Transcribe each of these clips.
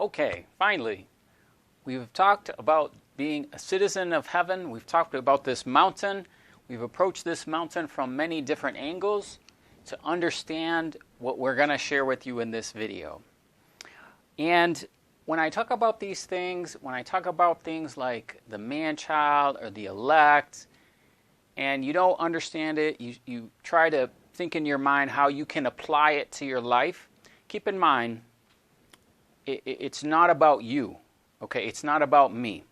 Okay, finally, we've talked about being a citizen of heaven. We've talked about this mountain. We've approached this mountain from many different angles to understand what we're going to share with you in this video. And when I talk about these things, when I talk about things like the man-child or the elect, and you don't understand it, you try to think in your mind how you can apply it to your life, keep in mind, it's not about you, okay? It's not about me.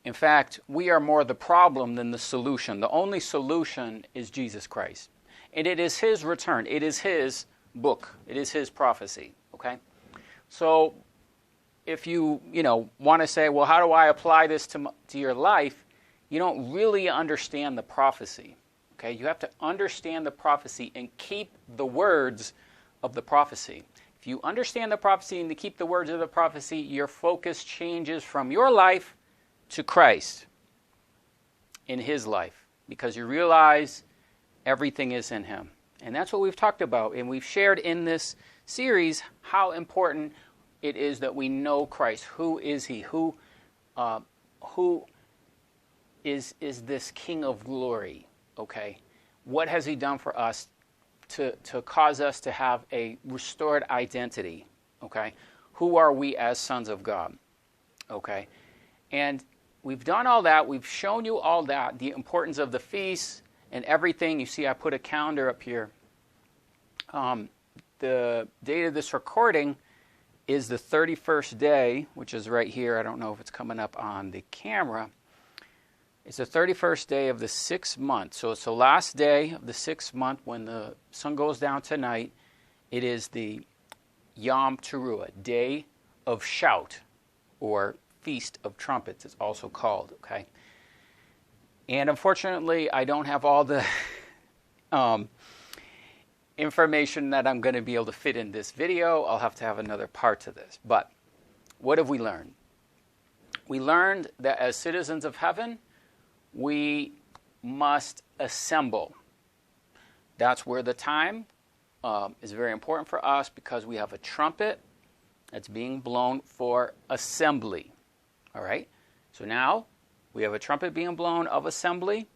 In fact, we are more the problem than the solution. The only solution is Jesus Christ. And it is His return. It is His book. It is His prophecy, okay? So if you want to say, well, how do I apply this to your life? You don't really understand the prophecy, okay? You have to understand the prophecy and keep the words of the prophecy. If you understand the prophecy and to keep the words of the prophecy, your focus changes from your life to Christ in His life, because you realize everything is in Him. And that's what we've talked about, and we've shared in this series how important it is that we know Christ. Who is He? Who is this King of glory? Okay, what has He done for us to cause us to have a restored identity? Okay, who are we as sons of God? Okay, and we've done all that. We've shown you all that, the importance of the feasts and everything. You see, I put a calendar up here. The date of this recording is the 31st day, which is right here. I don't know if it's coming up on the camera. It's the 31st day of the 6th month. So it's the last day of the 6th month when the sun goes down tonight. It is the Yom Teruah, Day of Shout, or Feast of Trumpets, it's also called, okay? And unfortunately, I don't have all the information that I'm going to be able to fit in this video. I'll have to have another part to this. But what have we learned? We learned that as citizens of heaven, we must assemble. That's where the time is very important for us, because we have a trumpet that's being blown for assembly. All right? So now we have a trumpet being blown of assembly,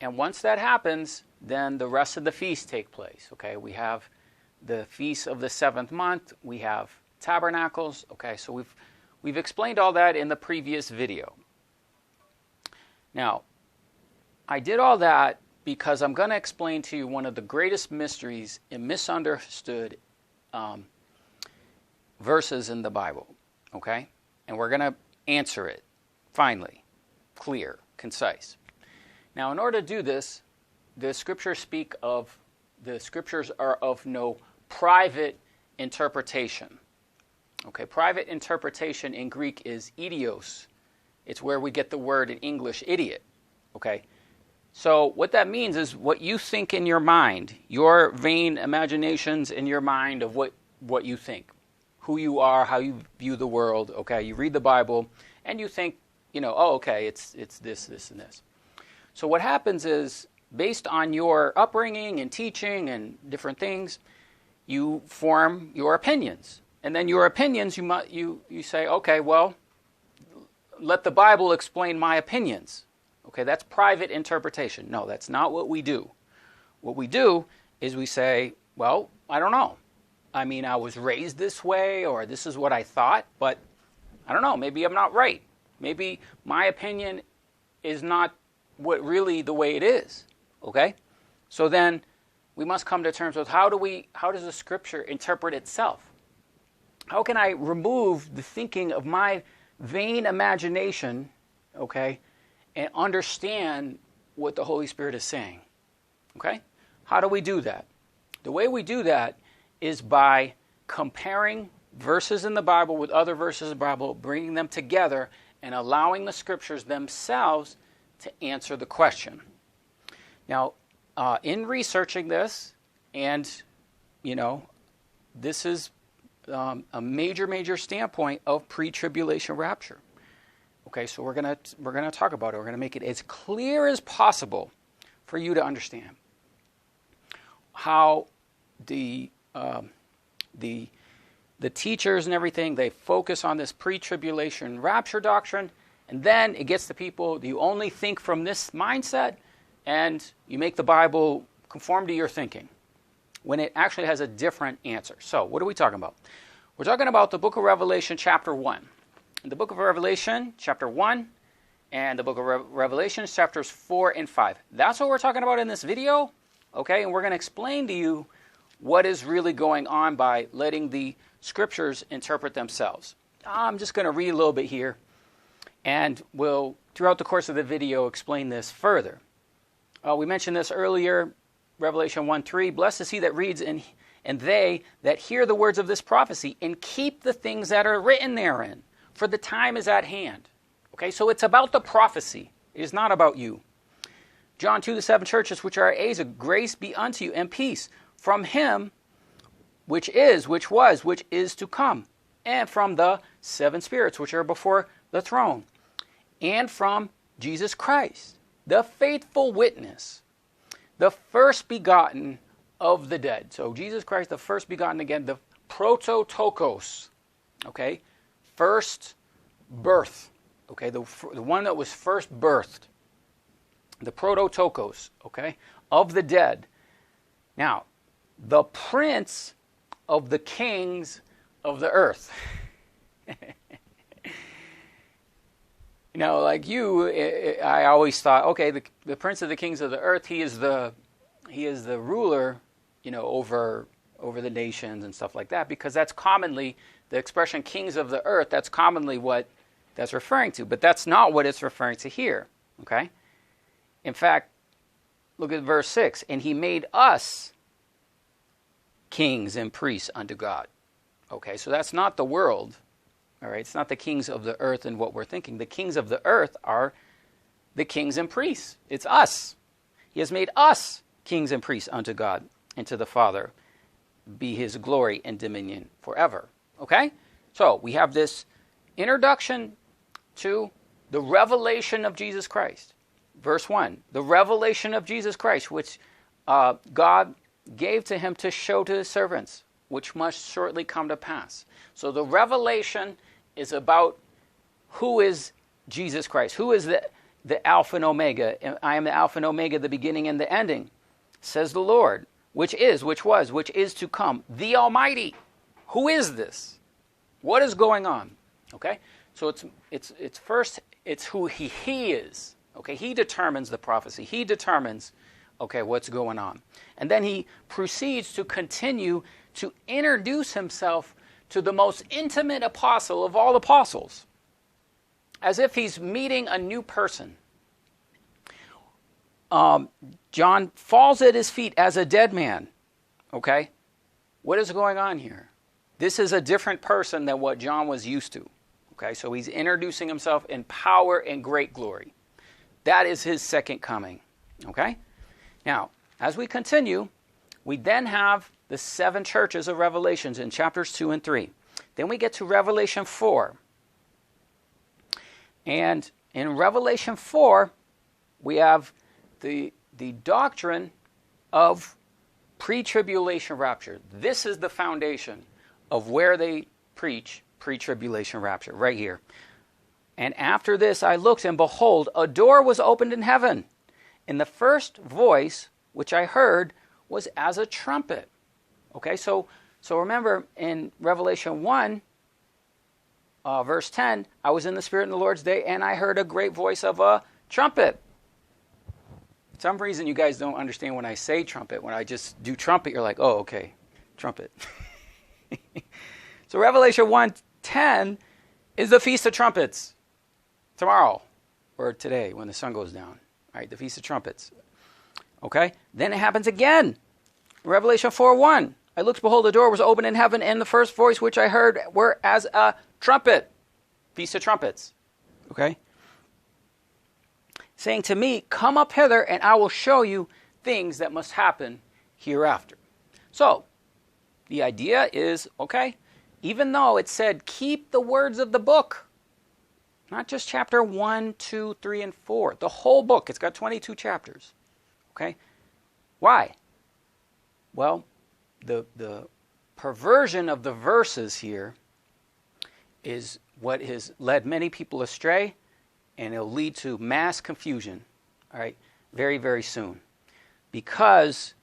and once that happens, then the rest of the feasts take place. Okay? We have the feast of the 7th month. We have tabernacles. Okay? So we've explained all that in the previous video. Now, I did all that because I'm going to explain to you one of the greatest mysteries and misunderstood verses in the Bible, okay? And we're going to answer it, finally, clear, concise. Now, in order to do this, the scriptures are of no private interpretation. Okay, private interpretation in Greek is idios. It's where we get the word in English, idiot. Okay? So what that means is what you think in your mind, your vain imaginations in your mind of what you think, who you are, how you view the world. Okay? You read the Bible and you think, oh, okay, it's this, this, and this. So what happens is, based on your upbringing and teaching and different things, you form your opinions. And then your opinions, you say, okay, well, let the Bible explain my opinions. Okay, that's private interpretation. No, that's not what we do. What we do is we say, well, I don't know. I mean, I was raised this way, or this is what I thought, but I don't know, maybe I'm not right. Maybe my opinion is not what really the way it is. Okay? So then we must come to terms with how does the scripture interpret itself? How can I remove the thinking of my vain imagination, okay, and understand what the Holy Spirit is saying? Okay? How do we do that? The way we do that is by comparing verses in the Bible with other verses in the Bible, bringing them together, and allowing the scriptures themselves to answer the question. Now, in researching this, and, this is a major standpoint of pre-tribulation rapture. Okay, so we're gonna talk about it. We're gonna make it as clear as possible for you to understand how the the teachers and everything, they focus on this pre-tribulation rapture doctrine, and then it gets the people, you only think from this mindset, and you make the Bible conform to your thinking, when it actually has a different answer. So, what are we talking about? We're talking about the book of Revelation, chapter 1. In the book of Revelation, chapter 1, and the book of Revelation, chapters 4 and 5. That's what we're talking about in this video, okay? And we're going to explain to you what is really going on by letting the scriptures interpret themselves. I'm just going to read a little bit here, and we'll, throughout the course of the video, explain this further. We mentioned this earlier, Revelation 1:3. Blessed is he that reads and they that hear the words of this prophecy and keep the things that are written therein, for the time is at hand. Okay, so it's about the prophecy. It is not about you. John 2, the 7 churches which are at Asia, grace be unto you and peace from him which is, which was, which is to come, and from the 7 spirits which are before the throne, and from Jesus Christ, the faithful witness, the first begotten of the dead. So Jesus Christ, the first begotten, again, the prototokos, okay, first birth, okay, the one that was first birthed, the prototokos, okay, of the dead. Now, the prince of the kings of the earth. You know, like you, I always thought, okay, the prince of the kings of the earth, he is the ruler, you know, over the nations and stuff like that, because that's commonly the expression kings of the earth. That's commonly what that's referring to, but that's not what it's referring to here. Okay, in fact, look at verse 6. And he made us kings and priests unto God. Okay, so that's not the world. All right, it's not the kings of the earth and what we're thinking. The kings of the earth are the kings and priests. It's us. He has made us kings and priests unto God and to the Father. Be his glory and dominion forever. Okay? So we have this introduction to the revelation of Jesus Christ. Verse 1, the revelation of Jesus Christ, which God gave to him to show to his servants, which must shortly come to pass. So the revelation is about who is Jesus Christ, who is the Alpha and Omega. I am the Alpha and Omega, the beginning and the ending, says the Lord, which is, which was, which is to come, the Almighty. Who is this? What is going on? Okay, so it's first, it's who he is. Okay, he determines the prophecy. He determines, okay, what's going on. And then he proceeds to continue to introduce himself to the most intimate apostle of all apostles, as if he's meeting a new person. John falls at his feet as a dead man. Okay? What is going on here? This is a different person than what John was used to. Okay? So he's introducing himself in power and great glory. That is his second coming. Okay? Now, as we continue, we then have the 7 churches of Revelations in chapters 2 and 3. Then we get to Revelation 4. And in Revelation 4, we have the doctrine of pre-tribulation rapture. This is the foundation of where they preach pre-tribulation rapture, right here. And after this I looked, and behold, a door was opened in heaven. And the first voice which I heard was as a trumpet. Okay, so remember in Revelation 1, verse 10, I was in the Spirit in the Lord's day, and I heard a great voice of a trumpet. For some reason you guys don't understand when I say trumpet. When I just do trumpet, you're like, oh, okay, trumpet. So Revelation 1:10 is the Feast of Trumpets. Tomorrow, or today, when the sun goes down. All right, the Feast of Trumpets. Okay, then it happens again. Revelation 4:1. I looked, behold, the door was opened in heaven, and the first voice which I heard were as a trumpet. Feast of Trumpets. Okay? Saying to me, come up hither, and I will show you things that must happen hereafter. So, the idea is, okay, even though it said, keep the words of the book, not just chapter 1, 2, 3, and 4, the whole book, it's got 22 chapters. Okay? Why? Well, the perversion of the verses here is what has led many people astray, and it'll lead to mass confusion, all right, very, very soon. Because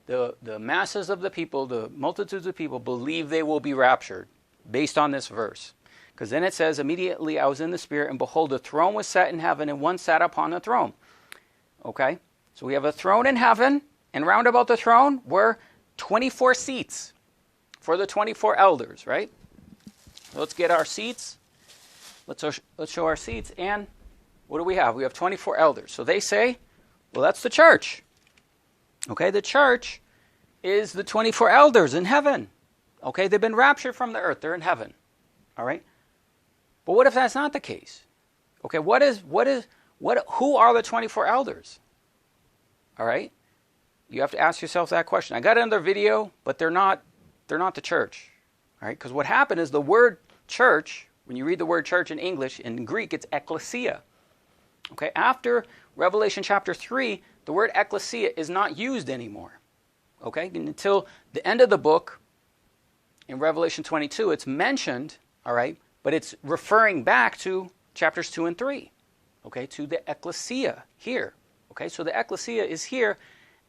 the masses of the people, the multitudes of people, believe they will be raptured based on this verse. Because then it says, immediately I was in the Spirit, and behold, a throne was set in heaven, and one sat upon the throne. Okay? So we have a throne in heaven, and round about the throne were 24 seats for the 24 elders, right? Let's get our seats. Let's show our seats. And what do we have? We have 24 elders. So they say, well, that's the church. Okay, the church is the 24 elders in heaven. Okay, they've been raptured from the earth. They're in heaven. All right? But what if that's not the case? Okay, who are the 24 elders? All right? You have to ask yourself that question. I got another video, but they're not the church. All right? Because what happened is the word church, when you read the word church in English, in Greek it's ekklesia. Okay? After Revelation chapter 3, the word ekklesia is not used anymore. Okay? Until the end of the book, in Revelation 22, it's mentioned, all right, but it's referring back to chapters 2 and 3, okay, to the ecclesia here. Okay, so the ecclesia is here,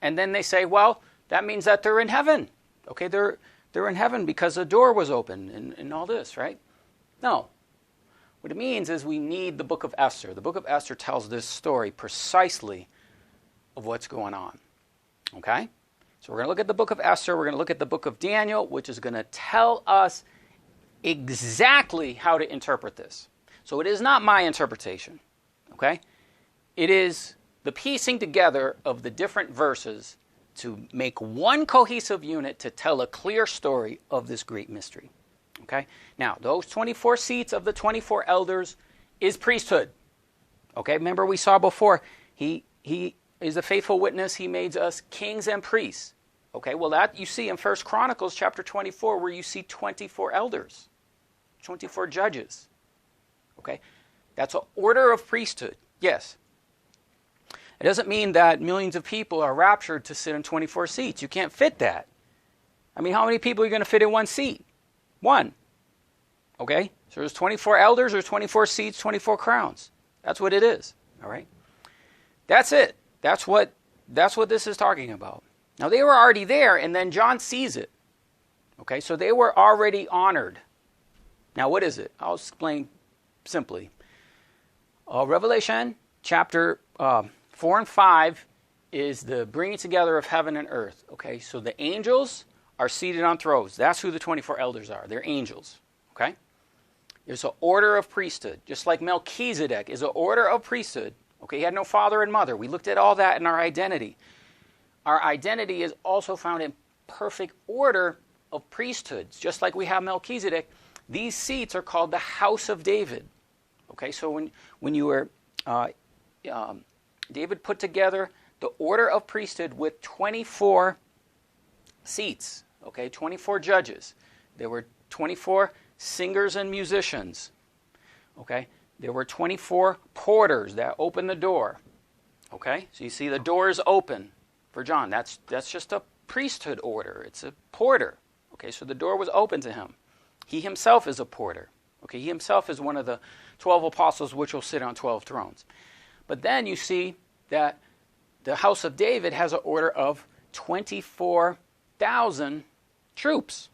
and then they say, well, that means that they're in heaven. Okay, they're in heaven because the door was open and all this, right? No. What it means is we need the book of Esther. The book of Esther tells this story precisely of what's going on. Okay? So we're going to look at the book of Esther. We're going to look at the book of Daniel, which is going to tell us exactly how to interpret this. So it is not my interpretation. Okay? It is the piecing together of the different verses to make one cohesive unit to tell a clear story of this great mystery. Okay? Now, those 24 seats of the 24 elders is priesthood. Okay? Remember we saw before, he is a faithful witness. He made us kings and priests. Okay? Well, that you see in 1 Chronicles chapter 24 where you see 24 elders, 24 judges. Okay? That's an order of priesthood. Yes. It doesn't mean that millions of people are raptured to sit in 24 seats. You can't fit that. I mean, how many people are you going to fit in one seat? One. Okay? So there's 24 elders, there's 24 seats, 24 crowns. That's what it is. All right? That's it. That's what this is talking about. Now, they were already there, and then John sees it. Okay? So they were already honored. Now, what is it? I'll explain simply. Revelation chapter 4 and 5 is the bringing together of heaven and earth. Okay, so the angels are seated on thrones. That's who the 24 elders are. They're angels. Okay, there's an order of priesthood, just like Melchizedek is an order of priesthood. Okay, he had no father and mother. We looked at all that in our identity. Our identity is also found in perfect order of priesthoods, just like we have Melchizedek. These seats are called the house of David. Okay, so when you were David put together the order of priesthood with 24 seats, okay, 24 judges. There were 24 singers and musicians, okay. There were 24 porters that opened the door, okay. So you see the door is open for John. That's just a priesthood order. It's a porter, okay. So the door was open to him. He himself is a porter, okay. He himself is one of the 12 apostles which will sit on 12 thrones. But then you see that the house of David has an order of 24,000 troops.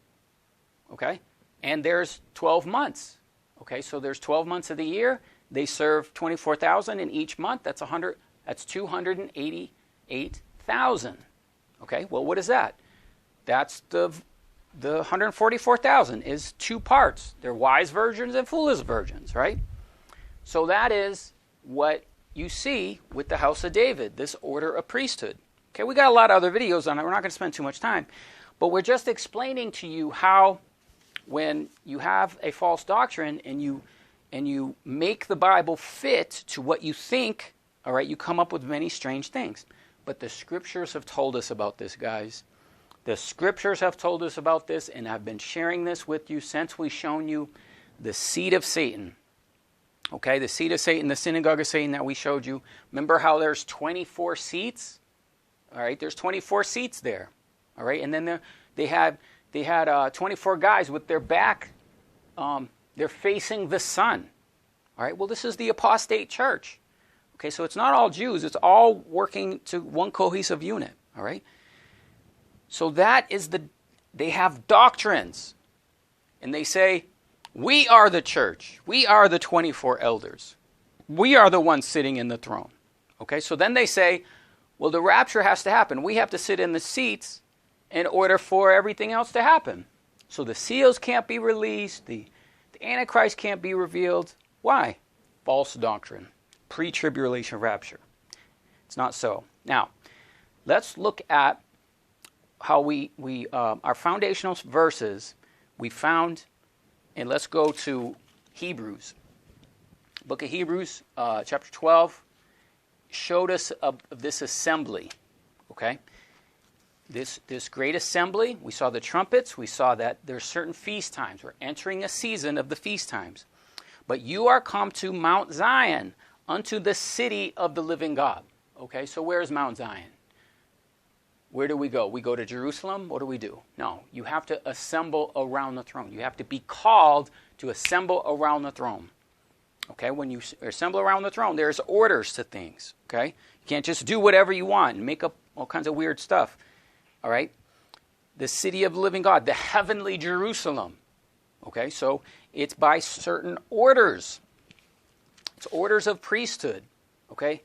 Okay? And there's 12 months. Okay, so there's 12 months of the year. They serve 24,000 in each month. That's 288,000. Okay, well, what is that? That's the 144,000 is two parts. They're wise virgins and foolish virgins, right? So that is what you see with the house of David, this order of priesthood. Okay, we got a lot of other videos on it. We're not going to spend too much time. But we're just explaining to you how when you have a false doctrine and you make the Bible fit to what you think, all right, you come up with many strange things. But the scriptures have told us about this, guys. The scriptures have told us about this, and I've been sharing this with you since we've shown you the seed of Satan. Okay, the seed of Satan, the synagogue of Satan that we showed you. Remember how there's 24 seats? All right, there's 24 seats there. All right, and then they had they had 24 guys with their back, they're facing the sun. All right, well, this is the apostate church. Okay, so it's not all Jews. It's all working to one cohesive unit. All right. So that is they have doctrines. And they say, we are the church. We are the 24 elders. We are the ones sitting in the throne. Okay, so then they say, well, the rapture has to happen. We have to sit in the seats in order for everything else to happen. So the seals can't be released. The Antichrist can't be revealed. Why? False doctrine. Pre-tribulation rapture. It's not so. Now, let's look at how our foundational verses we found, and let's go to Hebrews. Book of Hebrews, chapter 12, showed us of this assembly, okay? This great assembly, we saw the trumpets, we saw that there's certain feast times. We're entering a season of the feast times. But you are come to Mount Zion, unto the city of the living God. Okay, so where's Mount Zion? Where do we go? We go to Jerusalem? What do? No, you have to assemble around the throne. You have to be called to assemble around the throne. Okay, when you assemble around the throne, there's orders to things. Okay, you can't just do whatever you want and make up all kinds of weird stuff. All right, the city of the living God, the heavenly Jerusalem. Okay, so it's by certain orders. It's orders of priesthood. Okay,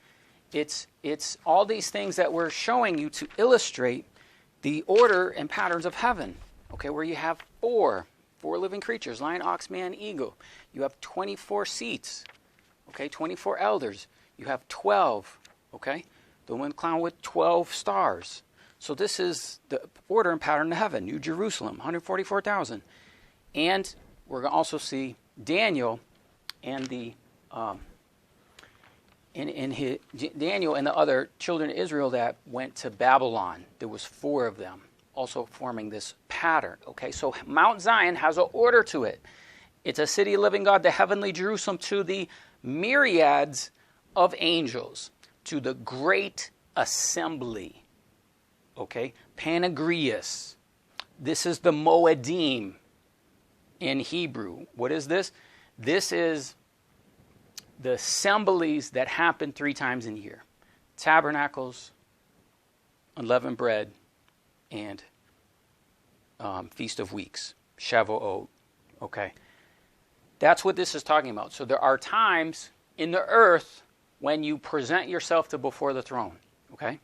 it's all these things that we're showing you to illustrate the order and patterns of heaven. Okay, where you have four living creatures, lion, ox, man, eagle. You have 24 seats. Okay, 24 elders. You have 12. Okay, the one crowned with 12 stars. So this is the order and pattern of heaven. New Jerusalem, 144,000. And we're going to also see Daniel and Daniel and the other children of Israel that went to Babylon. There was 4 of them, also forming this pattern. Okay, so Mount Zion has an order to it. It's a city of living God, the heavenly Jerusalem, to the myriads of angels, to the great assembly. Okay, Panagrius. This is the Moedim in Hebrew. What is this? This is the assemblies that happen 3 times in a year. Tabernacles, unleavened bread, and Feast of Weeks, Shavuot. Okay, that's what this is talking about. So there are times in the earth when you present yourself to before the throne. Okay,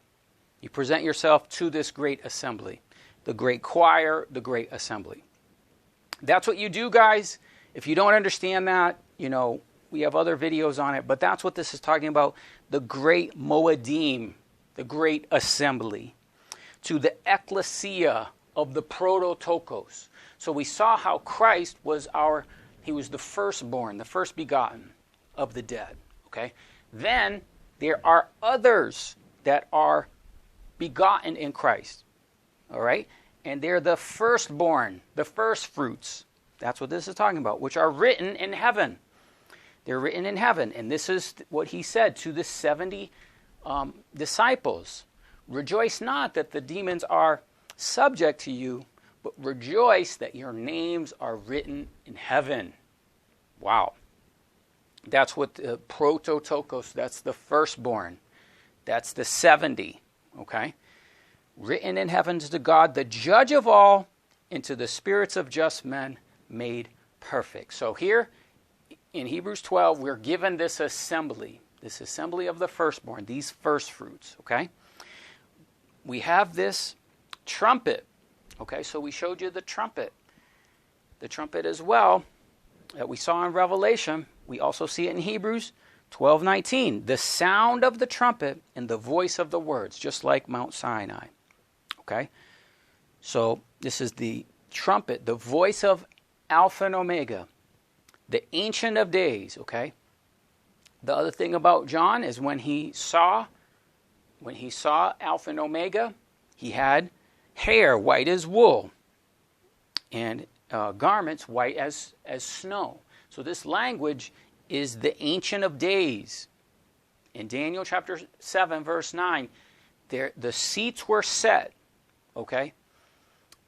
you present yourself to this great assembly, the great choir, the great assembly. That's what you do, guys. If you don't understand that, we have other videos on it, but that's what this is talking about. The great Moedim, the great assembly, to the ecclesia of the prototokos. So we saw how Christ was he was the firstborn, the first begotten of the dead. Okay. Then there are others that are begotten in Christ. All right. And they're the firstborn, the first fruits. That's what this is talking about, which are written in heaven. They're written in heaven. And this is what he said to the 70 disciples. Rejoice not that the demons are subject to you, but rejoice that your names are written in heaven. Wow. That's what the prototokos, that's the firstborn. That's the 70. Okay? Written in heavens to God, the judge of all, and to the spirits of just men made perfect. So here in Hebrews 12, we're given this assembly of the firstborn, these first fruits, okay? We have this trumpet, okay? So we showed you the trumpet as well that we saw in Revelation. We also see it in Hebrews 12:19. The sound of the trumpet and the voice of the words, just like Mount Sinai. Okay, so this is the trumpet, the voice of Alpha and Omega, the Ancient of Days. Okay, the other thing about John is when he saw Alpha and Omega, he had hair white as wool and garments white as snow. So this language is the Ancient of Days. In Daniel chapter 7, verse 9, the seats were set. Okay,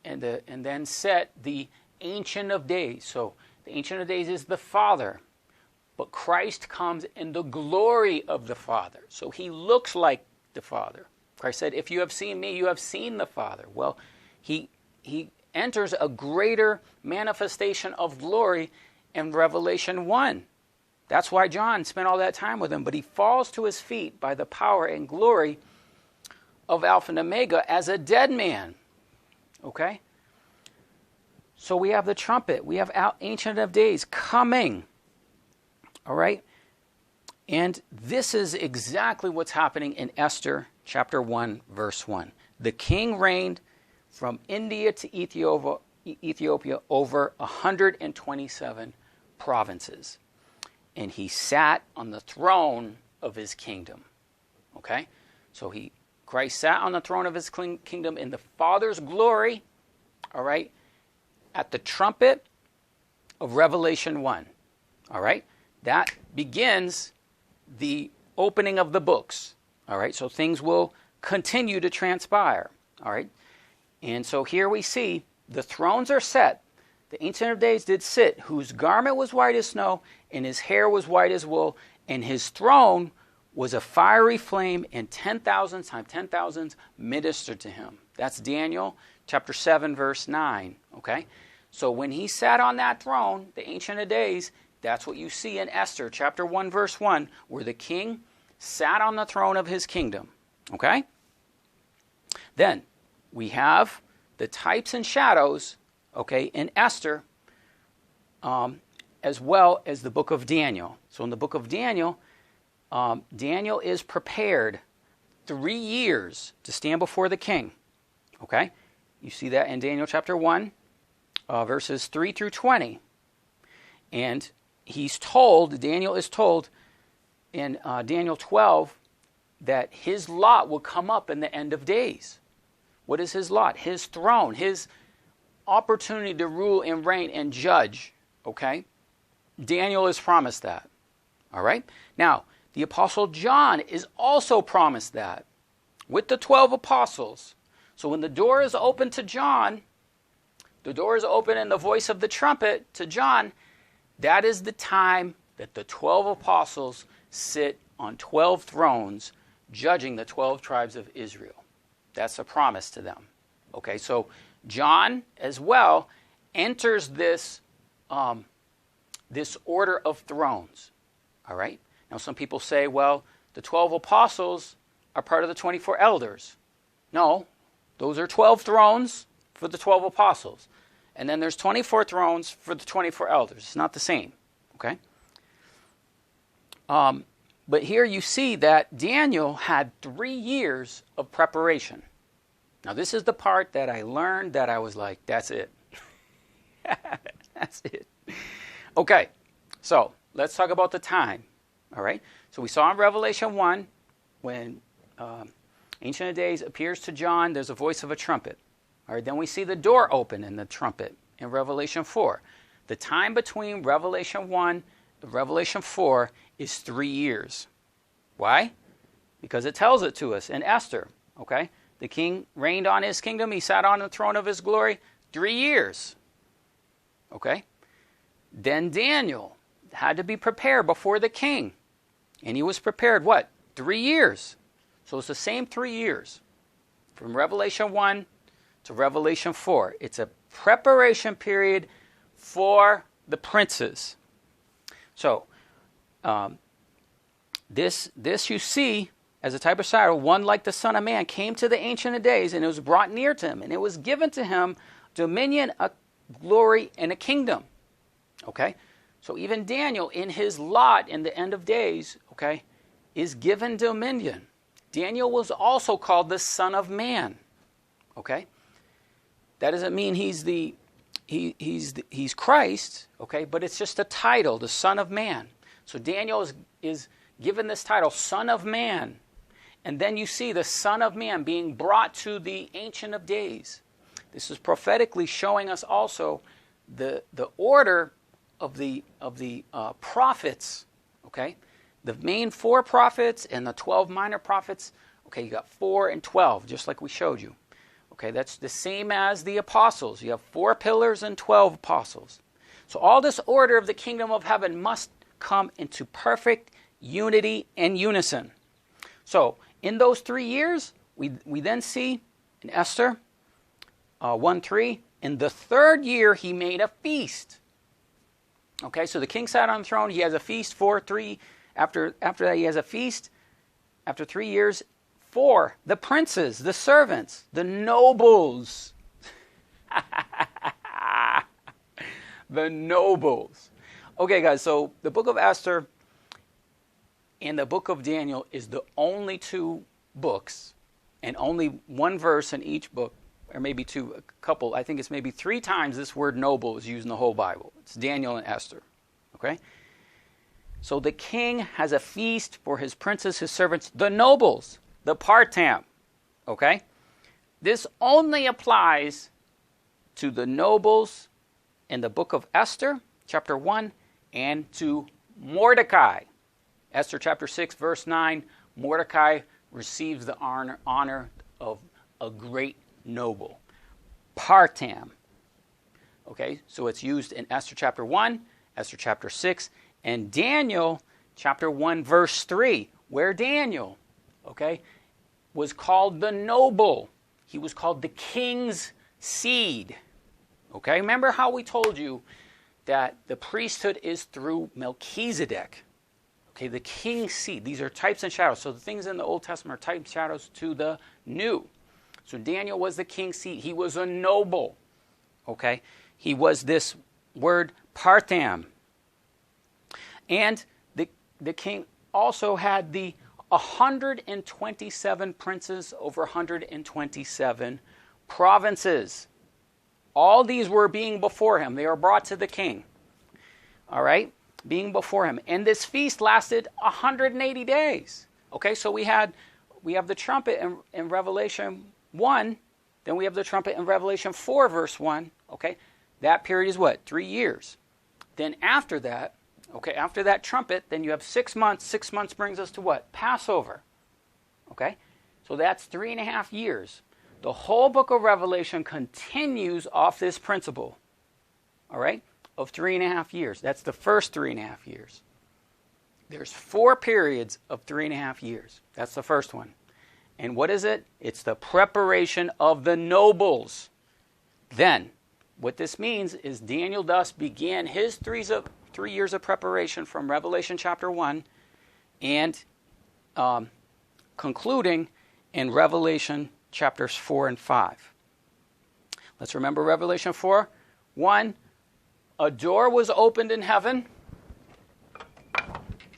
and then set the Ancient of Days. So the Ancient of Days is the Father, but Christ comes in the glory of the Father. So he looks like the Father. Christ said, if you have seen me, you have seen the Father. Well, he enters a greater manifestation of glory in Revelation 1. That's why John spent all that time with him. But he falls to his feet by the power and glory of Alpha and Omega as a dead man. Okay? So we have the trumpet. We have Ancient of Days coming. All right? And this is exactly what's happening in Esther chapter 1, verse 1. The king reigned from India to Ethiopia over 127 provinces. And he sat on the throne of his kingdom. Okay? So Christ sat on the throne of his kingdom in the Father's glory, all right, at the trumpet of Revelation 1. All right? That begins the opening of the books. All right? So things will continue to transpire. All right? And so here we see the thrones are set. The Ancient of Days did sit, whose garment was white as snow, and his hair was white as wool, and his throne was a fiery flame, and 10,000 times 10,000 ministered to him. That's Daniel chapter 7, verse 9. Okay? So when he sat on that throne, the Ancient of Days, that's what you see in Esther chapter 1, verse 1, where the king sat on the throne of his kingdom. Okay? Then we have the types and shadows, okay, in Esther, as well as the book of Daniel. So in the book of Daniel, Daniel is prepared 3 years to stand before the king. Okay? You see that in Daniel chapter 1, verses 3 through 20. And Daniel is told in Daniel 12 that his lot will come up in the end of days. What is his lot? His throne, his opportunity to rule and reign and judge. Okay? Daniel is promised that. All right? Now, the Apostle John is also promised that with the 12 apostles. So when the door is open to John, the door is open in the voice of the trumpet to John, that is the time that the 12 apostles sit on 12 thrones judging the 12 tribes of Israel. That's a promise to them. Okay, so John as well enters this order of thrones. All right? Now some people say, well, the 12 apostles are part of the 24 elders. No, those are 12 thrones for the 12 apostles. And then there's 24 thrones for the 24 elders. It's not the same. Okay? But here you see that Daniel had 3 years of preparation. Now this is the part that I learned that I was like, that's it. That's it. Okay, so let's talk about the time. All right? So we saw in Revelation 1, when Ancient of Days appears to John, there's a voice of a trumpet. All right, then we see the door open in the trumpet in Revelation 4. The time between Revelation 1 and Revelation 4 is 3 years. Why? Because it tells it to us in Esther. Okay? The king reigned on his kingdom. He sat on the throne of his glory 3 years. Okay? Then Daniel had to be prepared before the king. And he was prepared, what? 3 years. So it's the same 3 years. From Revelation 1 to Revelation 4. It's a preparation period for the princes. So, this you see as a type of shadow, one like the Son of Man came to the Ancient of Days, and it was brought near to him, and it was given to him dominion, a glory, and a kingdom. Okay? So even Daniel, in his lot in the end of days, okay, is given dominion. Daniel was also called the Son of Man. Okay? That doesn't mean he's Christ, okay, but it's just a title, the Son of Man. So Daniel is given this title, Son of Man. And then you see the Son of Man being brought to the Ancient of Days. This is prophetically showing us also the order of the prophets, okay? The main 4 prophets and the 12 minor prophets, okay, you got 4 and 12, just like we showed you. Okay, that's the same as the apostles. You have 4 pillars and 12 apostles. So all this order of the kingdom of heaven must come into perfect unity and unison. So in those 3 years, we then see in Esther 1:3, in the 3rd year he made a feast. Okay, so the king sat on the throne. He has a feast for 3. After that, he has a feast. After 3 years, for the princes, the servants, the nobles. The nobles. Okay, guys, so the book of Esther and the book of Daniel is the only 2 books, and only 1 verse in each book, or maybe 2, a couple. I think it's maybe 3 times this word noble is used in the whole Bible. It's Daniel and Esther. Okay? So the king has a feast for his princes, his servants, the nobles, the partam. Okay? This only applies to the nobles in the book of Esther, chapter 1, and to Mordecai. Esther chapter 6, verse 9, Mordecai receives the honor of a great noble. Partam. Okay, so it's used in Esther chapter 1, Esther chapter 6, and Daniel chapter 1, verse 3, where Daniel, okay, was called the noble. He was called the king's seed. Okay, remember how we told you that the priesthood is through Melchizedek. Okay, the king's seed. These are types and shadows. So the things in the Old Testament are types and shadows to the new. So Daniel was the king's seed. He was a noble. Okay, he was this word partam. And the king also had the 127 princes over 127 provinces. All these were being before him. They were brought to the king. All right? Being before him. And this feast lasted 180 days. Okay, so we have the trumpet in Revelation 1. Then we have the trumpet in Revelation 4, verse 1. Okay, that period is what? 3 years. Then after that, okay, after that trumpet, then you have 6 months. 6 months brings us to what? Passover. Okay, so that's 3.5 years. The whole book of Revelation continues off this principle, all right, of 3.5 years. That's the first 3.5 years. There's 4 periods of 3.5 years. That's the first one. And what is it? It's the preparation of the nobles. Then, what this means is Daniel thus began his 3 years of preparation from Revelation chapter 1 and concluding in Revelation chapters 4 and 5. Let's remember Revelation 4. 1, a door was opened in heaven.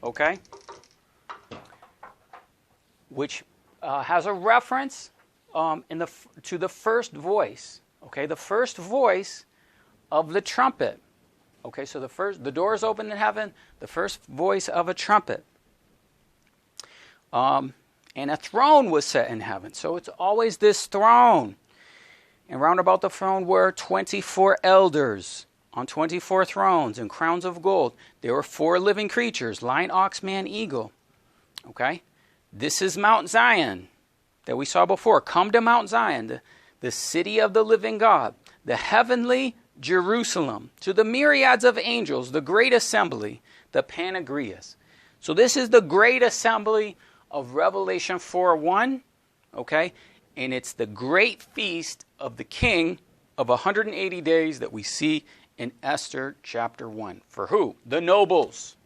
Okay. Which has a reference to the first voice. Okay, the first voice of the trumpet. Okay, so the door is opened in heaven, the first voice of a trumpet. And a throne was set in heaven. So it's always this throne. And round about the throne were 24 elders on 24 thrones and crowns of gold. There were 4 living creatures, lion, ox, man, eagle. Okay? This is Mount Zion that we saw before. Come to Mount Zion, the city of the living God, the heavenly Jerusalem, to the myriads of angels, the great assembly, the Panagrias. So this is the great assembly of Revelation 4:1, okay? And it's the great feast of the king of 180 days that we see in Esther chapter 1. For who? The nobles,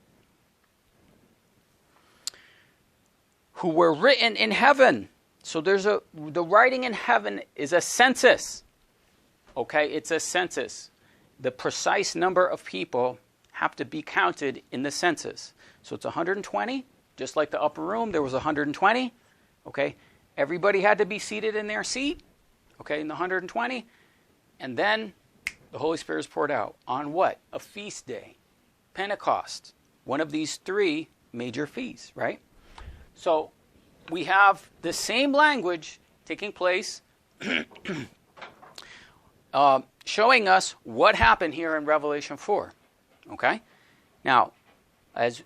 who were written in heaven. So the writing in heaven is a census. Okay, it's a census. The precise number of people have to be counted in the census. So it's 120, just like the upper room, there was 120. Okay, everybody had to be seated in their seat, okay, in the 120. And then the Holy Spirit is poured out. On what? A feast day. Pentecost. One of these 3 major feasts, right? So we have the same language taking place, showing us what happened here in Revelation 4. Okay? Now, as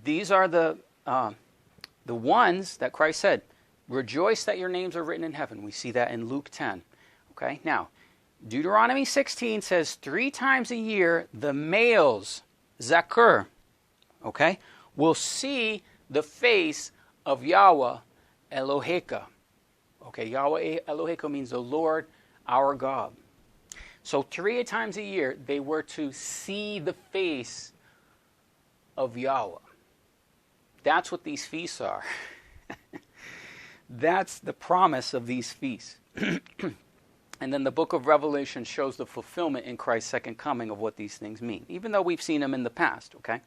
these are the ones that Christ said, Rejoice that your names are written in heaven. We see that in Luke 10. Okay, now, Deuteronomy 16 says 3 times a year the males, Zakur, okay, will see the face of Yahweh Eloheka. Okay, Yahweh Eloheka means the Lord our God. So 3 times a year they were to see the face of Yahweh. That's what these feasts are. That's the promise of these feasts. And then the book of Revelation shows the fulfillment in Christ's second coming of what these things mean, even though we've seen them in the past, okay?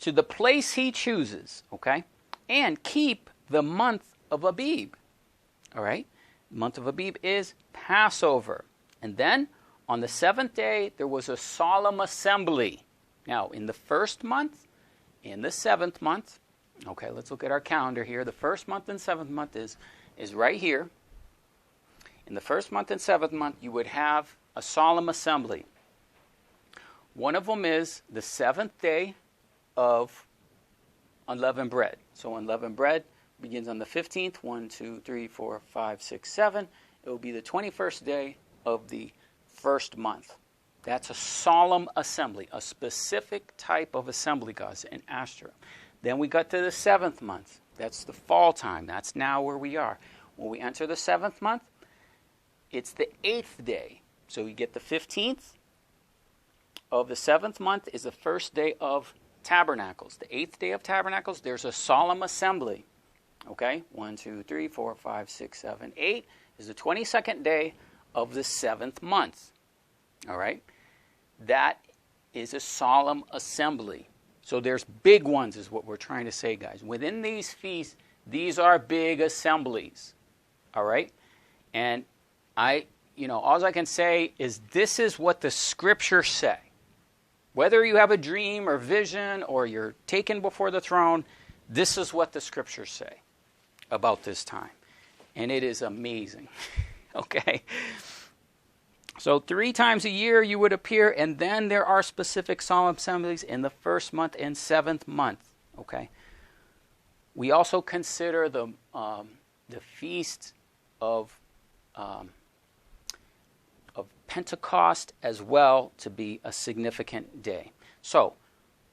To the place he chooses, okay? And keep the month of Abib, all right? The month of Abib is Passover. And then on the 7th day, there was a solemn assembly. Now, in the first month, in the 7th month, okay, let's look at our calendar here. The first month and 7th month is right here. In the first month and 7th month, you would have a solemn assembly. One of them is the 7th day of unleavened bread. So unleavened bread begins on the 15th. 1, 2, 3, 4, 5, 6, 7. It will be the 21st day of the first month. That's a solemn assembly, a specific type of assembly, guys, in Asher. Then we got to the 7th month. That's the fall time. That's now where we are. When we enter the 7th month, it's the 8th day. So we get the 15th of the 7th month is the first day of Tabernacles. The 8th day of Tabernacles, there's a solemn assembly. Okay? 1, 2, 3, 4, 5, 6, 7, 8 is the 22nd day of the 7th month. All right? That is a solemn assembly. So there's big ones is what we're trying to say, guys. Within these feasts, these are big assemblies. All right? And all I can say is this is what the scriptures say. Whether you have a dream or vision or you're taken before the throne, this is what the scriptures say about this time. And it is amazing. Okay? So 3 times a year you would appear, and then there are specific solemn assemblies in the 1st month and 7th month. Okay? We also consider the feast of Pentecost as well to be a significant day. So,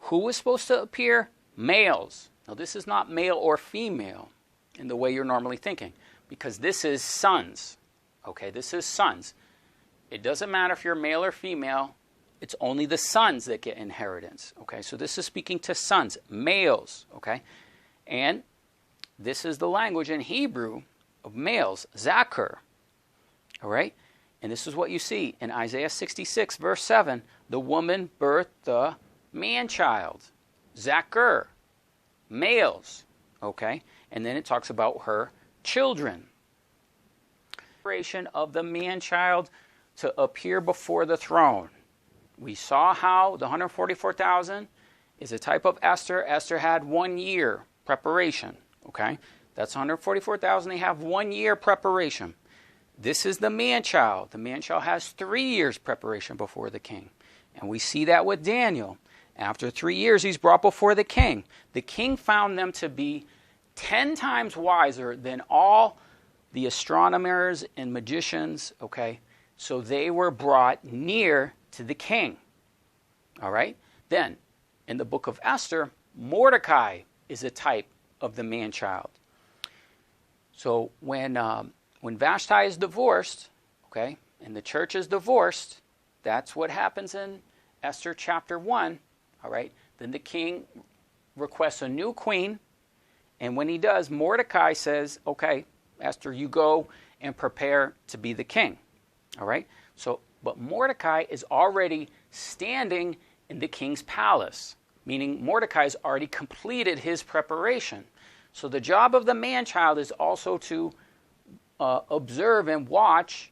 who is supposed to appear? Males. Now, this is not male or female in the way you're normally thinking, because this is sons. Okay, this is sons. It doesn't matter if you're male or female. It's only the sons that get inheritance. Okay, so this is speaking to sons, males. Okay, and this is the language in Hebrew of males, Zakur. All right, and this is what you see in Isaiah 66, verse 7. The woman birthed the man-child, Zakur, males. Okay, and then it talks about her children. Of the man-child to appear before the throne. We saw how the 144,000 is a type of Esther. Esther had 1 year preparation. Okay, that's 144,000. They have 1 year preparation. This is the man-child. The man-child has 3 years preparation before the king. And we see that with Daniel. After 3 years, he's brought before the king. The king found them to be 10 times wiser than all the astronomers and magicians, okay? So they were brought near to the king. All right? Then, in the book of Esther, Mordecai is a type of the man-child. So when Vashti is divorced, okay, and the church is divorced, that's what happens in Esther chapter 1, all right? Then the king requests a new queen, and when he does, Mordecai says, okay, Esther, you go and prepare to be the king. All right? So, but Mordecai is already standing in the king's palace, meaning Mordecai has already completed his preparation. So the job of the man-child is also to observe and watch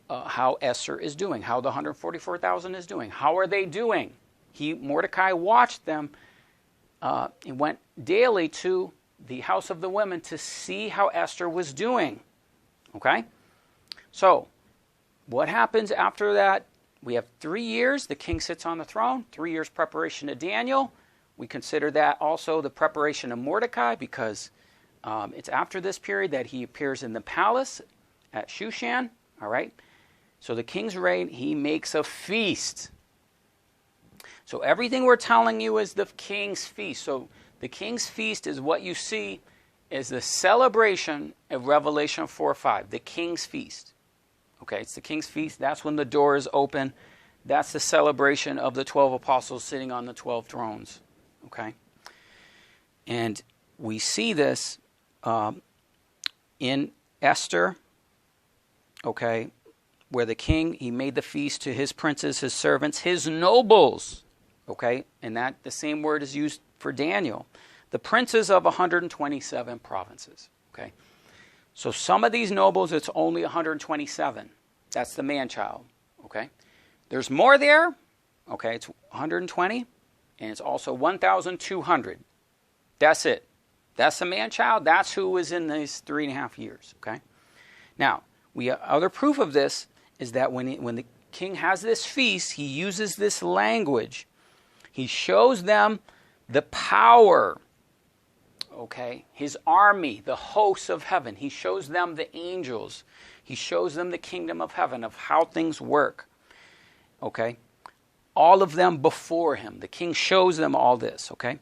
how Esther is doing, how the 144,000 is doing. How are they doing? Mordecai watched them and went daily to the house of the women to see how Esther was doing. Okay? So, what happens after that? We have 3 years. The king sits on the throne. 3 years preparation of Daniel. We consider that also the preparation of Mordecai because it's after this period that he appears in the palace at Shushan. All right. So the king's reign, he makes a feast. So everything we're telling you is the king's feast. So the king's feast is what you see is the celebration of Revelation 4:5, the king's feast. Okay, it's the king's feast. That's when the door is open. That's the celebration of the 12 apostles sitting on the 12 thrones. Okay, and we see this in Esther. Okay, where the king, he made the feast to his princes, his servants, his nobles. Okay, and that the same word is used for Daniel. The princes of 127 provinces. Okay, so some of these nobles, it's only 127. That's the Manchild. Okay, there's more there. Okay, it's 120, and it's also 1,200. That's it. That's the Manchild. That's who was in these 3.5 years. Okay, now other proof of this is that when the king has this feast, he uses this language. He shows them the power, okay, his army, the hosts of heaven. He shows them the angels. He shows them the kingdom of heaven, of how things work, okay. All of them before him. The king shows them all this, okay.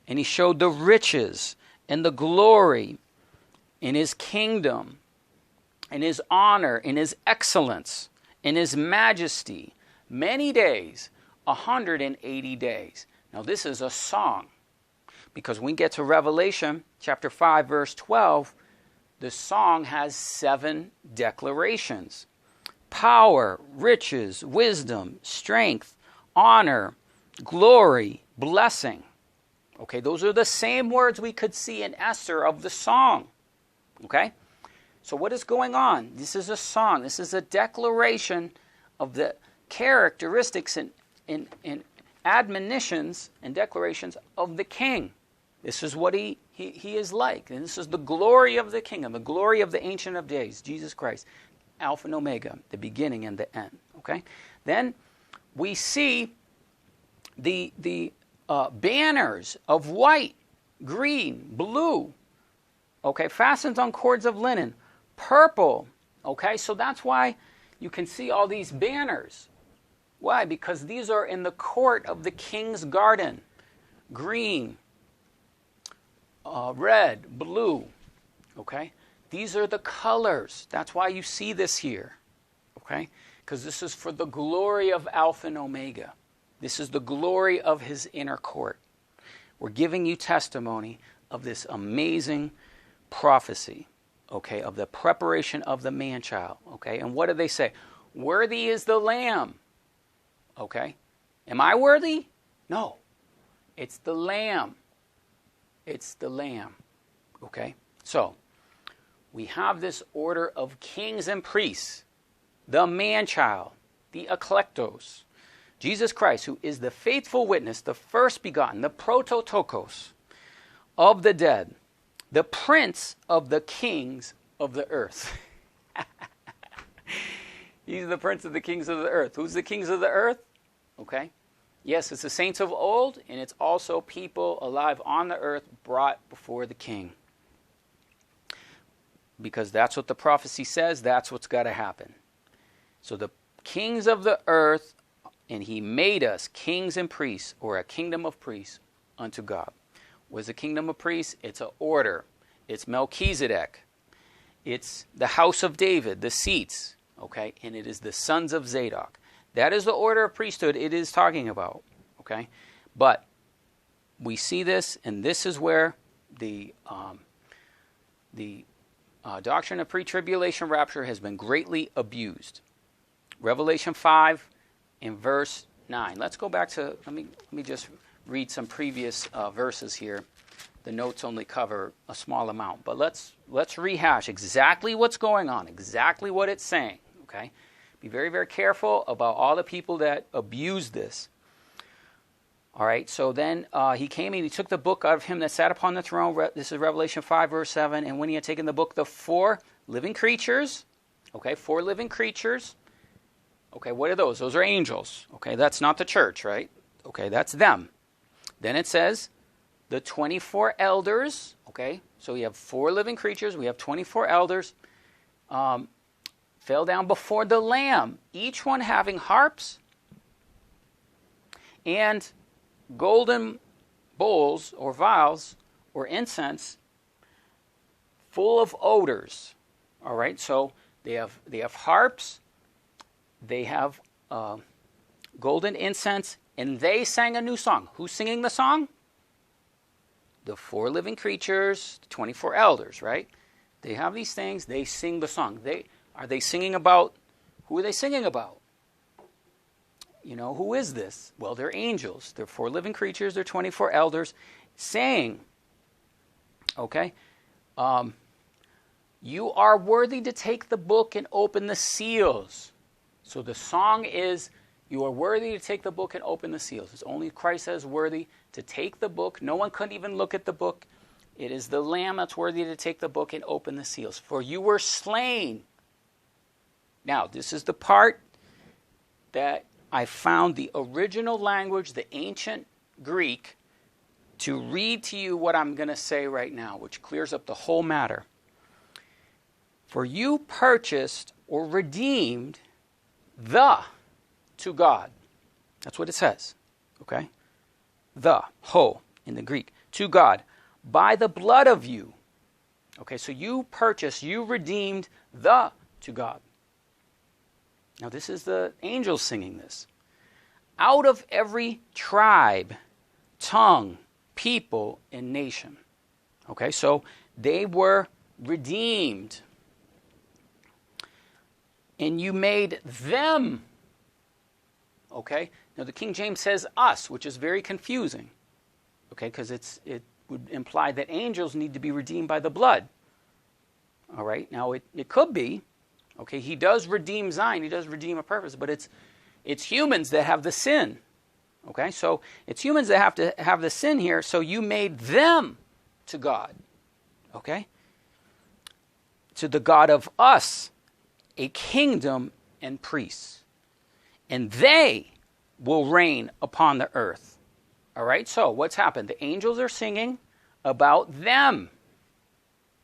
And he showed the riches and the glory in his kingdom, in his honor, in his excellence, in his majesty, many days, 180 days. Now this is a song, because when we get to Revelation chapter 5 verse 12, the song has 7 declarations. Power, riches, wisdom, strength, honor, glory, blessing. Okay, those are the same words we could see in Esther of the song. Okay? So what is going on? This is a song. This is a declaration of the characteristics and admonitions and declarations of the king. This is what he is like. And this is the glory of the kingdom, the glory of the Ancient of Days, Jesus Christ, Alpha and Omega, the beginning and the end. Okay? Then we see the banners of white, green, blue, okay, fastened on cords of linen, purple, okay, so that's why you can see all these banners. Why? Because these are in the court of the king's garden. Green, red, blue, okay, these are the colors. That's why you see this here, okay, because this is for the glory of Alpha and Omega. This is the glory of his inner court. We're giving you testimony of this amazing prophecy, okay, of the preparation of the man-child, okay? And what do they say? Worthy is the Lamb, okay? Am I worthy? No. It's the Lamb. It's the Lamb, okay? So, we have this order of kings and priests, the man-child, the eklektos, Jesus Christ, who is the faithful witness, the first begotten, the prototokos of the dead, the prince of the kings of the earth. He's the prince of the kings of the earth. Who's the kings of the earth? Okay. Yes, it's the saints of old, and it's also people alive on the earth brought before the king. Because that's what the prophecy says, that's what's got to happen. So the kings of the earth, and he made us kings and priests, or a kingdom of priests unto God. Was a kingdom of priests? It's an order. It's Melchizedek. It's the house of David, the seats, okay? And it is the sons of Zadok. That is the order of priesthood it is talking about, okay? But we see this, and this is where the doctrine of pre-tribulation rapture has been greatly abused. Revelation 5 in verse 9. Let's go back to, let me just read some previous verses here. The notes only cover a small amount, but let's rehash exactly what's going on, exactly what it's saying, okay? Be very, very careful about all the people that abuse this. All right, so then he came and he took the book out of him that sat upon the throne. This is Revelation 5, verse 7. And when he had taken the book, the 4 living creatures, okay, 4 living creatures. Okay, what are those? Those are angels. Okay, that's not the church, right? Okay, that's them. Then it says the 24 elders, okay, So we have 4 living creatures. We have 24 elders. Fell down before the Lamb, each one having harps and golden bowls or vials or incense full of odors. All right, so they have harps, they have golden incense, and they sang a new song. Who's singing the song? The 4 living creatures, the 24 elders, right? They have these things, they sing the song. Are they singing about, who are they singing about? You know, who is this? Well, they're angels. They're 4 living creatures, they're 24 elders, saying, okay, you are worthy to take the book and open the seals. So the song is, you are worthy to take the book and open the seals. It's only Christ that is worthy to take the book. No one could even look at the book. It is the Lamb that's worthy to take the book and open the seals. For you were slain. Now, this is the part that I found the original language, the ancient Greek, to read to you what I'm going to say right now, which clears up the whole matter. For you purchased or redeemed to God. That's what it says. Okay? Ho, in the Greek. To God. By the blood of you. Okay, so you purchased, you redeemed to God. Now this is the angels singing this. Out of every tribe, tongue, people, and nation. Okay, so they were redeemed. And you made them. Okay, now the King James says us, which is very confusing. Okay, because it would imply that angels need to be redeemed by the blood. All right, now it could be. Okay, he does redeem Zion, he does redeem a purpose, but it's humans that have the sin. Okay, so it's humans that have to have the sin here, so you made them to God. Okay? To the God of us, a kingdom and priests. And they will reign upon the earth. All right, so what's happened? The angels are singing about them.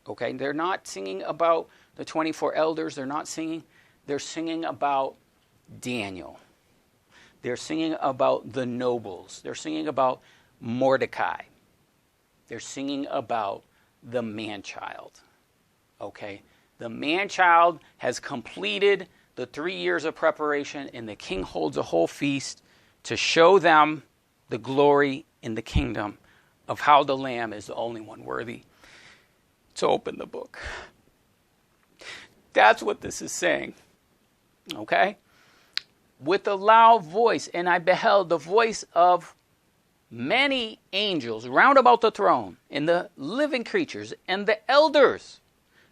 Okay, they're not singing about the 24 elders. They're singing about Daniel. They're singing about the nobles. They're singing about Mordecai. They're singing about the man-child. Okay, the man-child has completed the 3 years of preparation, and the king holds a whole feast to show them the glory in the kingdom of how the Lamb is the only one worthy to open the book. That's what this is saying. Okay? With a loud voice, and I beheld the voice of many angels round about the throne, and the living creatures, and the elders.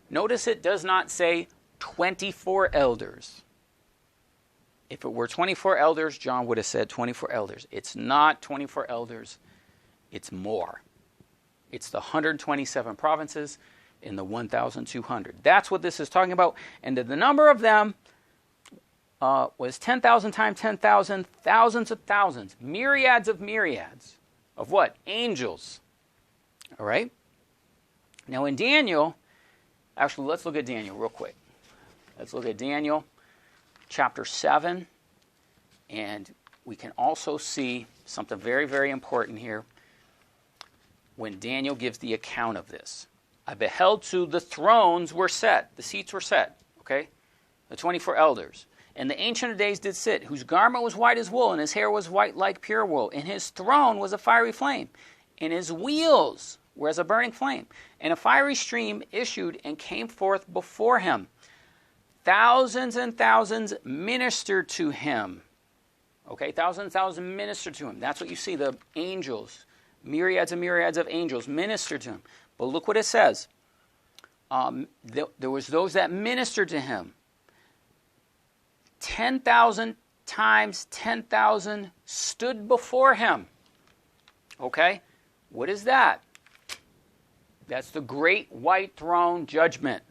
Notice it does not say 24 elders. If it were 24 elders, John would have said 24 elders. It's not 24 elders. It's more. It's the 127 provinces in the 1,200. That's what this is talking about. And the number of them was 10,000 times 10,000, thousands of thousands, myriads of myriads. Of what? Angels. All right? Now in Daniel, actually let's look at Daniel real quick. Let's look at Daniel chapter 7. And we can also see something very, very important here when Daniel gives the account of this. I beheld to the thrones were set, the seats were set, okay? The 24 elders. And the Ancient of Days did sit, whose garment was white as wool, and his hair was white like pure wool. And his throne was a fiery flame, and his wheels were as a burning flame. And a fiery stream issued and came forth before him. Thousands and thousands ministered to him. Okay, thousands and thousands ministered to him. That's what you see, the angels, myriads and myriads of angels ministered to him. But look what it says. There was those that ministered to him. 10,000 times 10,000 stood before him. Okay? What is that? That's the great white throne judgment.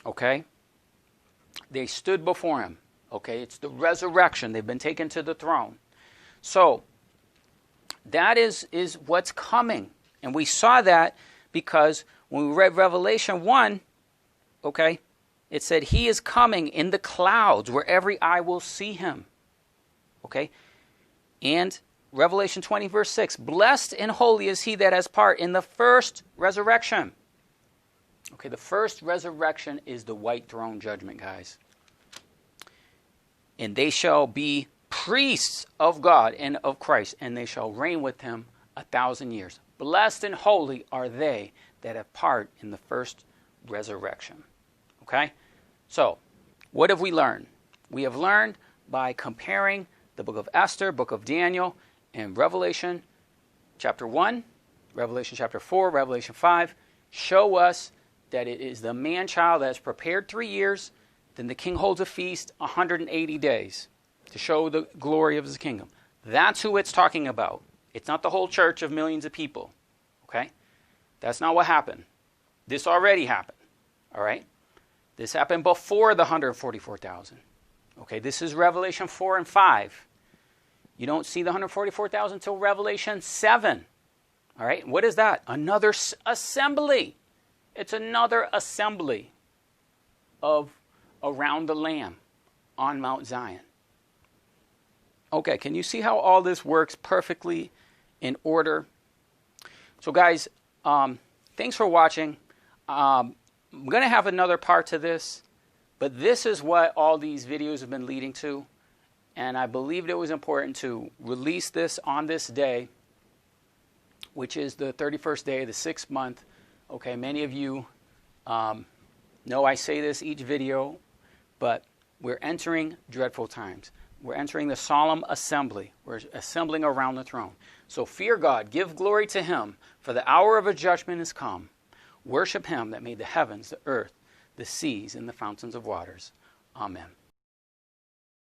Okay? They stood before him. Okay? It's the resurrection. They've been taken to the throne. So, that is what's coming. And we saw that because When we read Revelation 1, okay, it said he is coming in the clouds where every eye will see him. Okay? And Revelation 20, verse 6, blessed and holy is he that has part in the first resurrection. Okay, the first resurrection is the white throne judgment, guys. And they shall be priests of God and of Christ, and they shall reign with him 1,000 years. Blessed and holy are they that have part in the first resurrection. Okay? So, what have we learned? We have learned by comparing the book of Esther, book of Daniel, and Revelation chapter 1, Revelation chapter 4, Revelation 5, show us that it is the man-child that is prepared 3 years, then the king holds a feast 180 days to show the glory of his kingdom. That's who it's talking about. It's not the whole church of millions of people. Okay? That's not what happened. This already happened. All right? This happened before the 144,000. Okay, this is Revelation 4 and 5. You don't see the 144,000 until Revelation 7. All right, what is that? Another assembly. It's another assembly of around the Lamb on Mount Zion. Okay, can you see how all this works perfectly in order? So guys, thanks for watching. I'm going to have another part to this, but this is what all these videos have been leading to. And I believed it was important to release this on this day, which is the 31st day of the 6th month. Okay, many of you know I say this each video, but we're entering dreadful times. We're entering the solemn assembly. We're assembling around the throne. So fear God, give glory to him, for the hour of his judgment is come. Worship him that made the heavens, the earth, the seas, and the fountains of waters. Amen.